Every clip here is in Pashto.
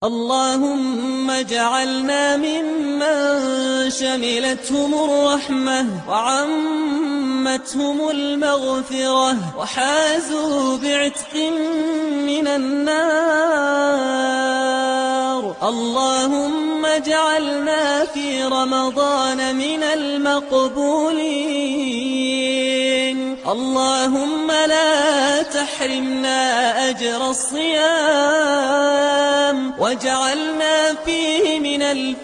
اللهم اجعلنا ممن شملتهم الرحمة وعمتهم المغفرة وحازوا بعتق من النار. اللهم اجعلنا في رمضان من المقبولين. اللهم لا تحرمنا أجر الصيام واجعلنا فيه من الفائزين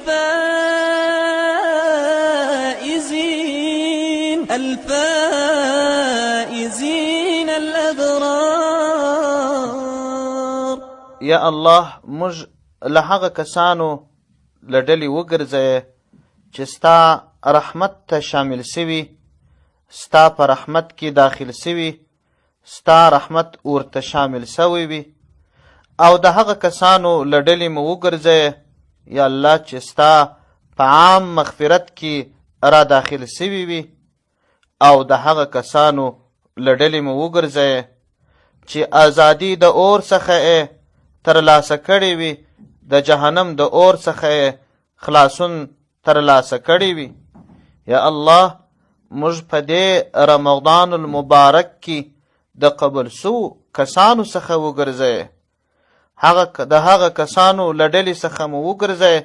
الأبرار. یا الله موږ له هغه کسانو له ډلې وګرځوې چې ستا رحمت ته شامل سوي، ستا په رحمت کې داخل سوي، ستا رحمت ورته شامل سوی وي، او د هغه کسانو له ډلې مو وګرځوې یا الله چې ستا په عام مغفرت کې را داخل سوي وي، او د هغه کسانو له ډلې مو وګرځوې چې ازادي د اور څخه ترلاسه کړې وي، د جهنم د اور څخه خلاصون ترلاسه کړې وي. یا الله موږ په دې رمضان المبارک کې د قبول سو کسانو څخه وګرځوې، د هغه کسانو له ډلې څخه مو وګرځوې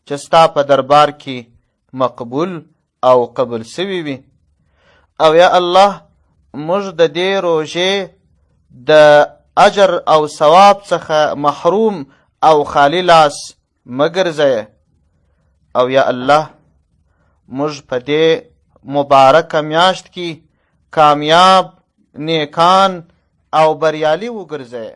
چې ستا په دربار کې مقبول او قبول سوي وي. او یا الله موږ د دې روژې د اجر او ثواب څخه محروم او خالی لاس مه ګرځوې. او یا الله موږ په دې مبارکه میاشت کې کامیاب، نیکان او بریالي وګرځوې.